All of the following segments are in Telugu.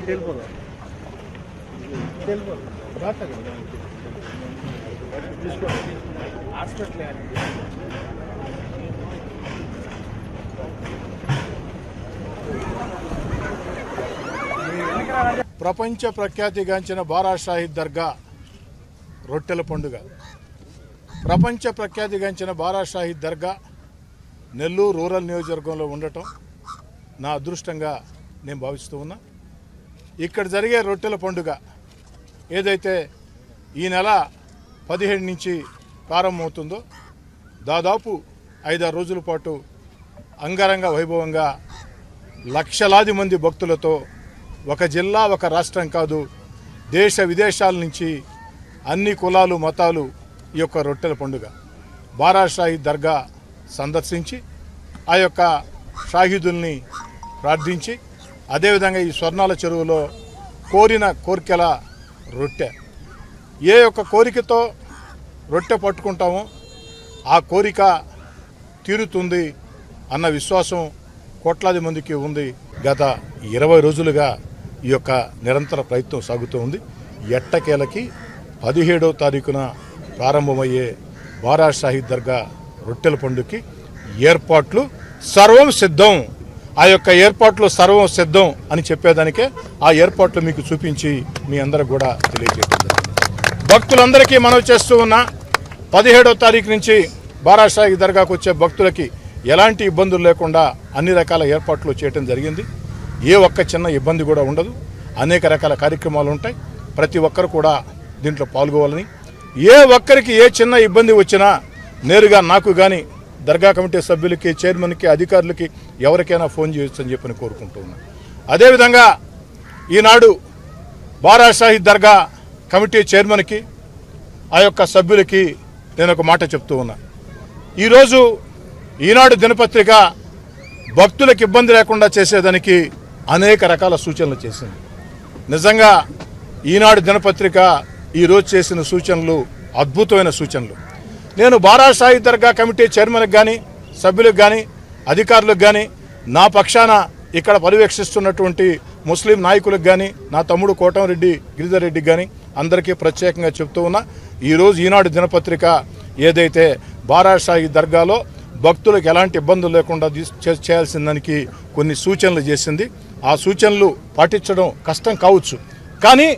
ప్రపంచ ప్రఖ్యాతిగాంచిన బారా షాహిద్ దర్గా రొట్టెల పండుగ. ప్రపంచ ప్రఖ్యాతిగాంచిన బారా షాహిద్ దర్గా నెల్లూరు రూరల్ నియోజకవర్గంలో ఉండటం నా అదృష్టంగా నేను భావిస్తూ ఉన్నా. ఇక్కడ జరిగే రొట్టెల పండుగ ఏదైతే ఈ నెల 17 నుంచి ప్రారంభమవుతుందో దాదాపు 5-6 రోజుల పాటు అంగరంగ వైభవంగా లక్షలాది మంది భక్తులతో ఒక జిల్లా ఒక రాష్ట్రం కాదు దేశ విదేశాల నుంచి అన్ని కులాలు మతాలు ఈ యొక్క రొట్టెల పండుగ బారా షాహిద్ దర్గా సందర్శించి ఆ యొక్క షాహిదుల్ని ప్రార్థించి అదేవిధంగా ఈ స్వర్ణాల చెరువులో కోరిన కోరికల రొట్టె ఏ యొక్క కోరికతో రొట్టె పట్టుకుంటామో ఆ కోరిక తీరుతుంది అన్న విశ్వాసం కోట్లాది మందికి ఉంది. గత 20 రోజులుగా ఈ యొక్క నిరంతర ప్రయత్నం సాగుతూ ఉంది. ఎట్టకేలకి 17వ తారీఖున ప్రారంభమయ్యే బారా షాహిద్ దర్గా రొట్టెల పండుగకి ఏర్పాట్లు సర్వం సిద్ధం. ఆ యొక్క ఏర్పాట్లు సర్వం సిద్ధం అని చెప్పేదానికే ఆ ఏర్పాట్లు మీకు చూపించి మీ అందరికి కూడా తెలియజేస్తుంది. భక్తులందరికీ మనవి చేస్తూ ఉన్న 17వ తారీఖు నుంచి బారా షాహిద్ దర్గాకు వచ్చే భక్తులకి ఎలాంటి ఇబ్బందులు లేకుండా అన్ని రకాల ఏర్పాట్లు చేయడం జరిగింది. ఏ ఒక్క చిన్న ఇబ్బంది కూడా ఉండదు. అనేక రకాల కార్యక్రమాలు ఉంటాయి. ప్రతి ఒక్కరు కూడా దీంట్లో పాల్గొవాలని, ఏ ఒక్కరికి ఏ చిన్న ఇబ్బంది వచ్చినా నేరుగా నాకు కానీ దర్గా కమిటీ సభ్యులకి, చైర్మన్కి, అధికారులకి ఎవరికైనా ఫోన్ చేయొచ్చు అని చెప్పని కోరుకుంటూ ఉన్నాను. అదేవిధంగా ఈనాడు బారా షాహిద్ దర్గా కమిటీ చైర్మన్కి, ఆ యొక్క సభ్యులకి నేను ఒక మాట చెప్తూ ఉన్నా. ఈరోజు ఈనాడు దినపత్రిక భక్తులకు ఇబ్బంది లేకుండా చేసేదానికి అనేక రకాల సూచనలు చేసింది. నిజంగా ఈనాడు దినపత్రిక ఈరోజు చేసిన సూచనలు అద్భుతమైన సూచనలు. నేను బారా షాహిద్ దర్గా కమిటీ చైర్మన్కి కానీ, సభ్యులకు కానీ, అధికారులకు కానీ, నా పక్షాన ఇక్కడ పర్యవేక్షిస్తున్నటువంటి ముస్లిం నాయకులకు కానీ, నా తమ్ముడు కోటంరెడ్డి గిరిధర్ రెడ్డికి కానీ అందరికీ ప్రత్యేకంగా చెప్తూ ఉన్నా. ఈరోజు ఈనాడు దినపత్రిక ఏదైతే బారా షాహిద్ దర్గాలో భక్తులకు ఎలాంటి ఇబ్బందులు లేకుండా చేయాల్సిన దానికి కొన్ని సూచనలు చేసింది. ఆ సూచనలు పాటించడం కష్టం కావచ్చు, కానీ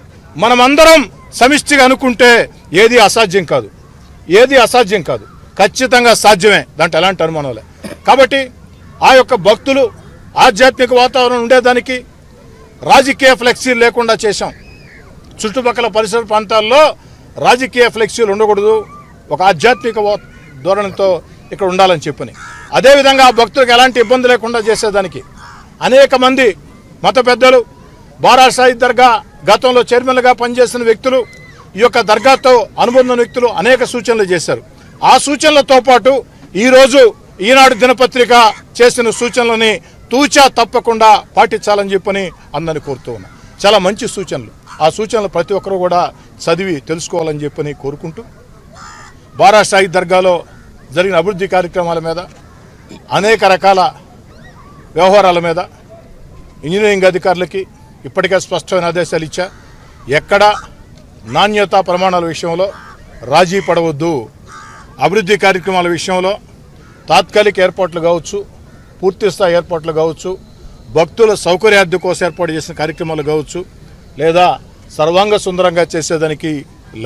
మనమందరం సమిష్టిగా అనుకుంటే ఏది అసాధ్యం కాదు. ఏది అసాధ్యం కాదు, ఖచ్చితంగా సాధ్యమే. దాంట్లో ఎలాంటి అనుమానం లే. కాబట్టి ఆ యొక్క భక్తులు ఆధ్యాత్మిక వాతావరణం ఉండేదానికి రాజకీయ ఫ్లెక్సీలు లేకుండా చేశాం. చుట్టుపక్కల పరిసర ప్రాంతాల్లో రాజకీయ ఫ్లెక్సీలు ఉండకూడదు, ఒక ఆధ్యాత్మిక ధోరణితో ఇక్కడ ఉండాలని చెప్పని, అదేవిధంగా భక్తులకు ఎలాంటి ఇబ్బంది లేకుండా చేసేదానికి అనేక మంది మత పెద్దలు, బారా షాహిద్ దర్గా గతంలో చైర్మన్లుగా పనిచేసిన వ్యక్తులు, ఈ యొక్క దర్గాతో అనుబంధం వ్యక్తులు అనేక సూచనలు చేశారు. ఆ సూచనలతో పాటు ఈరోజు ఈనాడు దినపత్రిక చేసిన సూచనలని తూచా తప్పకుండా పాటించాలని చెప్పని అందరిని కోరుతూ ఉన్నా. చాలా మంచి సూచనలు. ఆ సూచనలు ప్రతి ఒక్కరూ కూడా చదివి తెలుసుకోవాలని చెప్పని కోరుకుంటూ, బారా షాహిద్ దర్గాలో జరిగిన అభివృద్ధి కార్యక్రమాల మీద, అనేక రకాల వ్యవహారాల మీద ఇంజనీరింగ్ అధికారులకి ఇప్పటికే స్పష్టమైన ఆదేశాలు ఇచ్చా. ఎక్కడ నాణ్యతా ప్రమాణాల విషయంలో రాజీ పడవద్దు. అభివృద్ధి కార్యక్రమాల విషయంలో తాత్కాలిక ఏర్పాట్లు కావచ్చు, పూర్తిస్థాయి ఏర్పాట్లు కావచ్చు, భక్తుల సౌకర్యార్థి కోసం ఏర్పాటు చేసిన కార్యక్రమాలు కావచ్చు, లేదా సర్వాంగ సుందరంగా చేసేదానికి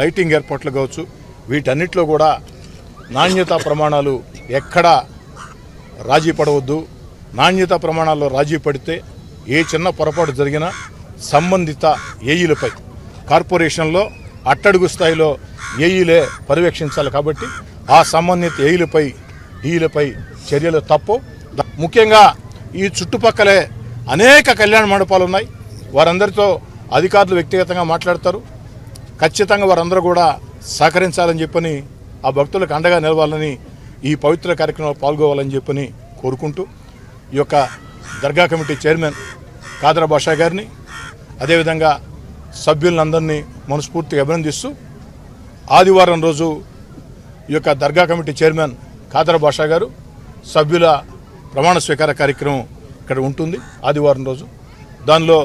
లైటింగ్ ఏర్పాట్లు కావచ్చు, వీటన్నిటిలో కూడా నాణ్యతా ప్రమాణాలు ఎక్కడా రాజీ పడవద్దు. నాణ్యతా ప్రమాణాల్లో రాజీ పడితే ఏ చిన్న పొరపాటు జరిగినా సంబంధిత ఏఈలపై, కార్పొరేషన్లో అట్టడుగు స్థాయిలో ఏఈలే పర్యవేక్షించాలి. కాబట్టి ఆ సంబంధిత ఏఈలపై, డీలపై చర్యలు తప్పు. ముఖ్యంగా ఈ చుట్టుపక్కలే అనేక కళ్యాణ మండపాలు ఉన్నాయి. వారందరితో అధికారులు వ్యక్తిగతంగా మాట్లాడతారు. ఖచ్చితంగా వారందరూ కూడా సహకరించాలని చెప్పని, ఆ భక్తులకు అండగా నిలవాలని, ఈ పవిత్ర కార్యక్రమంలో పాల్గొవాలని చెప్పని కోరుకుంటూ, ఈ యొక్క దర్గా కమిటీ చైర్మన్ కాదర్ బాషా గారిని, అదేవిధంగా సభ్యులందరినీ మనస్ఫూర్తిగా అభినందిస్తూ, ఆదివారం రోజు ఈ యొక్క దర్గా కమిటీ చైర్మన్ కాదర్ బాషా గారు సభ్యుల ప్రమాణ స్వీకార కార్యక్రమం ఇక్కడ ఉంటుంది ఆదివారం రోజు. దానిలో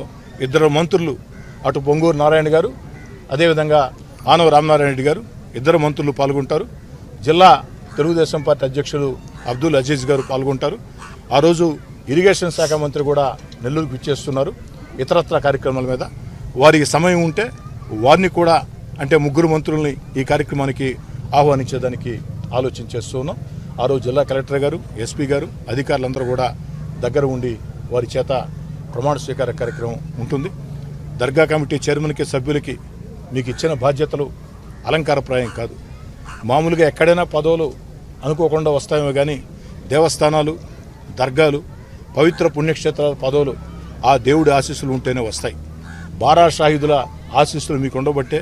ఇద్దరు మంత్రులు, అటు పొంగూరు నారాయణ గారు, అదేవిధంగా ఆనవ రామనారాయణ రెడ్డి గారు, ఇద్దరు మంత్రులు పాల్గొంటారు. జిల్లా తెలుగుదేశం పార్టీ అధ్యక్షులు అబ్దుల్ అజీజ్ గారు పాల్గొంటారు. ఆ రోజు ఇరిగేషన్ శాఖ మంత్రి కూడా నెల్లూరుకు ఇచ్చేస్తున్నారు. ఇతరత్ర కార్యక్రమాల మీద వారికి సమయం ఉంటే వారిని కూడా, అంటే ముగ్గురు మంత్రుల్ని ఈ కార్యక్రమానికి ఆహ్వానించేదానికి ఆలోచన చేస్తూ ఉన్నాం. ఆ రోజు జిల్లా కలెక్టర్ గారు, ఎస్పీ గారు, అధికారులందరూ కూడా దగ్గర ఉండి వారి చేత ప్రమాణ స్వీకార కార్యక్రమం ఉంటుంది. దర్గా కమిటీ చైర్మన్కి, సభ్యులకి మీకు ఇచ్చిన బాధ్యతలు అలంకారప్రాయం కాదు. మామూలుగా ఎక్కడైనా పదవులు అనుకోకుండా వస్తాయేమో కానీ దేవస్థానాలు, దర్గాలు, పవిత్ర పుణ్యక్షేత్రాల పదవులు ఆ దేవుడి ఆశీస్సులు ఉంటేనే వస్తాయి. బారా షాహిదుల ఆశీస్సులు మీకు ఉండబట్టే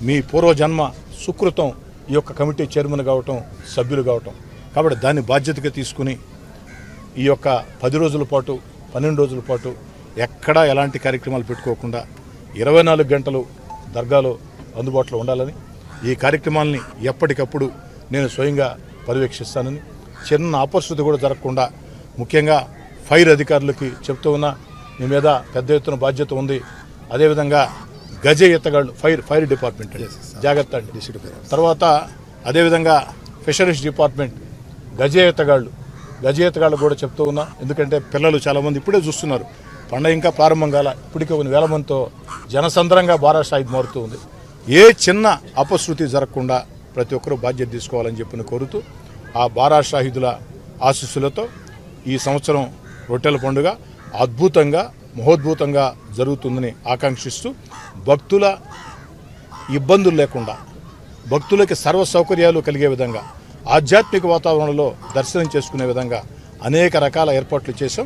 మీ పూర్వజన్మ సుకృతం ఈ యొక్క కమిటీ చైర్మన్ కావటం, సభ్యులు కావటం. కాబట్టి దాన్ని బాధ్యతగా తీసుకుని ఈ యొక్క 10 రోజుల పాటు, 12 రోజుల పాటు ఎక్కడా ఎలాంటి కార్యక్రమాలు పెట్టుకోకుండా 24 గంటలు దర్గాలో అందుబాటులో ఉండాలని, ఈ కార్యక్రమాలని ఎప్పటికప్పుడు నేను స్వయంగా పర్యవేక్షిస్తానని, చిన్న అపరిస్థితి కూడా జరగకుండా ముఖ్యంగా ఫైర్ అధికారులకి చెప్తూ ఉన్నా, మీ మీద పెద్ద ఎత్తున బాధ్యత ఉంది. అదేవిధంగా గజ ఎత్తగాళ్ళు, ఫైర్ డిపార్ట్మెంట్ జాగ్రత్త అండి. తర్వాత అదేవిధంగా ఫిషరీస్ డిపార్ట్మెంట్ గజ ఎత్తగాళ్ళు కూడా చెప్తూ ఉన్నా. ఎందుకంటే పిల్లలు చాలామంది ఇప్పుడే చూస్తున్నారు, పండగ ఇంకా ప్రారంభం కాల, ఇప్పటికే కొన్ని వేల మందితో జనసంద్రంగా బారా షాహిద్ మారుతూ ఉంది. ఏ చిన్న అపశృతి జరగకుండా ప్రతి ఒక్కరూ బాధ్యత తీసుకోవాలని చెప్పి కోరుతూ, ఆ బారా షాహిదుల ఆశీస్సులతో ఈ సంవత్సరం రొట్టెల పండుగ అద్భుతంగా, మహోద్భుతంగా జరుగుతుందని ఆకాంక్షిస్తూ, భక్తుల ఇబ్బందులు లేకుండా, భక్తులకి సర్వ సౌకర్యాలు కలిగే విధంగా, ఆధ్యాత్మిక వాతావరణంలో దర్శనం చేసుకునే విధంగా అనేక రకాల ఏర్పాట్లు చేశాం.